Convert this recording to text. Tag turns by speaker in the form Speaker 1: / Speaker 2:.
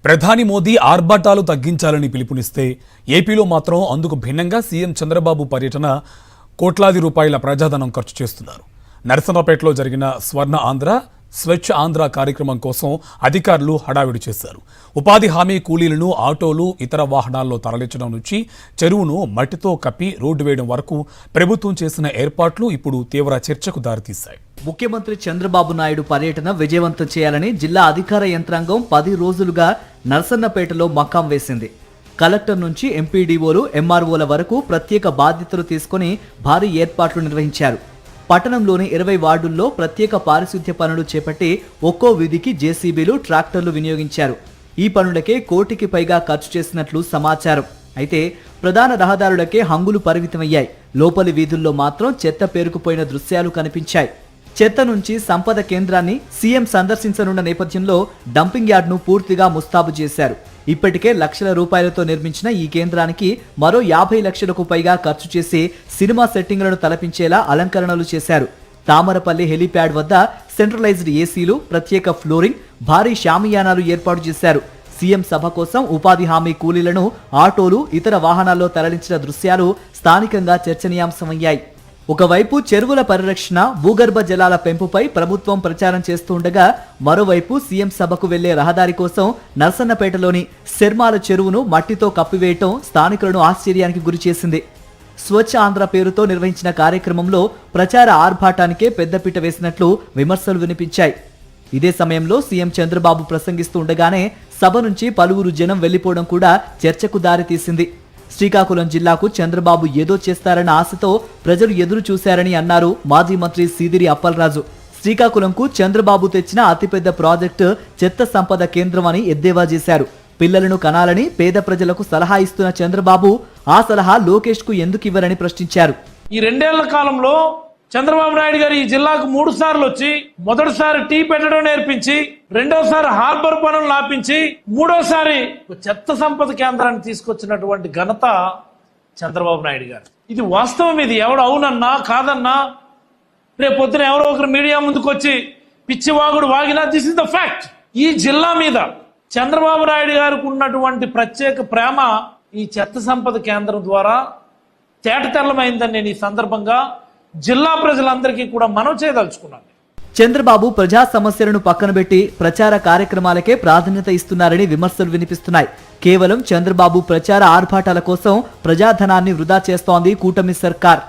Speaker 1: ప్రధాని మోదీ ఆర్భాటాలు తగ్గించాలని పిలుపునిస్తే ఏపీలో మాత్రం అందుకు భిన్నంగా సీఎం చంద్రబాబు పర్యటన కోట్లాది రూపాయల ప్రజాధనం ఖర్చు చేస్తున్నారు. నరసన్నపేటలో జరిగిన స్వర్ణ ఆంధ్ర స్వచ్ఛ ఆంధ్ర కార్యక్రమం కోసం అధికారులు హడావిడి చేశారు. ఉపాధి హామీ కూలీలను ఆటోలు ఇతర వాహనాల్లో తరలించడం నుంచి చెరువును మట్టితో కప్పి రోడ్డు వేయడం వరకు ప్రభుత్వం చేసిన ఏర్పాట్లు ఇప్పుడు తీవ్ర చర్చకు దారితీశాయి.
Speaker 2: ముఖ్యమంత్రి చంద్రబాబు నాయుడు పర్యటన విజయవంతం చేయాలని జిల్లా అధికార యంత్రాంగం 10 రోజులుగా నరసన్నపేటలో మకాం వేసింది. కలెక్టర్ నుంచి ఎంపీడీఓలు, ఎంఆర్ఓల వరకు ప్రత్యేక బాధ్యతలు తీసుకుని భారీ ఏర్పాట్లు నిర్వహించారు. పట్టణంలోని 20 వార్డుల్లో ప్రత్యేక పారిశుద్ధ్య పనులు చేపట్టి ఒక్కో వీధికి జేసీబీలు, ట్రాక్టర్లు వినియోగించారు. ఈ పనులకే 1 కోటికి పైగా ఖర్చు చేసినట్లు సమాచారం. అయితే ప్రధాన రహదారులకే హంగులు పరిమితమయ్యాయి. లోపలి వీధుల్లో మాత్రం చెత్త పేరుకుపోయిన దృశ్యాలు కనిపించాయి. చెత్త నుంచి సంపద కేంద్రాన్ని సీఎం సందర్శించనున్న నేపథ్యంలో డంపింగ్ యార్డ్ను పూర్తిగా ముస్తాబు చేశారు. ఇప్పటికే లక్షల రూపాయలతో నిర్మించిన ఈ కేంద్రానికి మరో 50 లక్షలకు పైగా ఖర్చు చేసి సినిమా సెట్టింగ్లను తలపించేలా అలంకరణలు చేశారు. తామరపల్లి హెలీప్యాడ్ వద్ద సెంట్రలైజ్డ్ ఏసీలు, ప్రత్యేక ఫ్లోరింగ్, భారీ షామియానాలు ఏర్పాటు చేశారు. సీఎం సభ కోసం ఉపాధి హామీ కూలీలను ఆటోలు, ఇతర వాహనాల్లో తరలించిన దృశ్యాలు స్థానికంగా చర్చనీయాంశమయ్యాయి. ఒకవైపు చెరువుల పరిరక్షణ, భూగర్భ జలాల పెంపుపై ప్రభుత్వం ప్రచారం చేస్తుండగా మరోవైపు సీఎం సభకు వెళ్లే రహదారి కోసం నర్సన్నపేటలోని శర్మాల చెరువును మట్టితో కప్పివేయటం స్థానికులను ఆశ్చర్యానికి గురిచేసింది. స్వచ్ఛ ఆంధ్ర పేరుతో నిర్వహించిన కార్యక్రమంలో ప్రచార ఆర్భాటానికే పెద్దపీట వేసినట్లు విమర్శలు వినిపించాయి. ఇదే సమయంలో సీఎం చంద్రబాబు ప్రసంగిస్తూ ఉండగానే సభ నుంచి పలువురు జనం వెళ్లిపోవడం కూడా చర్చకు దారితీసింది. శ్రీకాకుళం జిల్లాకు చంద్రబాబు ఏదో చేస్తారన్న ఆశతో ప్రజలు ఎదురు చూశారని అన్నారు మాజీ మంత్రి సీదిరి అప్పలరాజు. శ్రీకాకుళంకు చంద్రబాబు తెచ్చిన అతిపెద్ద ప్రాజెక్టు చెత్త సంపద కేంద్రం అని ఎద్దేవా చేశారు. పిల్లలను కనాలని పేద ప్రజలకు సలహా ఇస్తున్న చంద్రబాబు ఆ సలహా లోకేష్ కు ఎందుకు ఇవ్వరని ప్రశ్నించారు.
Speaker 3: ఈ 2 ఏళ్ల కాలంలో చంద్రబాబు నాయుడు గారు ఈ జిల్లాకు 3 సార్లు వచ్చి, మొదటిసారి టీ పెట్టడం నేర్పించి, రెండోసారి హార్బర్ పనులు ఆపించి, మూడోసారి చెత్త సంపద కేంద్రాన్ని తీసుకొచ్చినటువంటి ఘనత చంద్రబాబు నాయుడు గారు. ఇది వాస్తవం. ఇది ఎవడు అవునన్నా కాదన్నా రేపు పొద్దున ఎవరో ఒకరు మీడియా ముందుకు వచ్చి పిచ్చివాగుడు వాగినా దిస్ ఇస్ ద ఫ్యాక్ట్. ఈ జిల్లా మీద చంద్రబాబు నాయుడు గారికి ఉన్నటువంటి ప్రత్యేక ప్రేమ ఈ చెత్త సంపద కేంద్రం ద్వారా తేటతెల్లమైందని నేను ఈ సందర్భంగా జిల్లా ప్రజలందరికీ కూడా మనవి చేయదలుచుకున్నాను.
Speaker 2: చంద్రబాబు ప్రజా సమస్యలను పక్కన పెట్టి ప్రచార కార్యక్రమాలకే ప్రాధాన్యత ఇస్తున్నారని విమర్శలు వినిపిస్తున్నాయి. కేవలం చంద్రబాబు ప్రచార ఆర్భాటాల కోసం ప్రజాధనాన్ని వృధా చేస్తోంది కూటమి సర్కార్.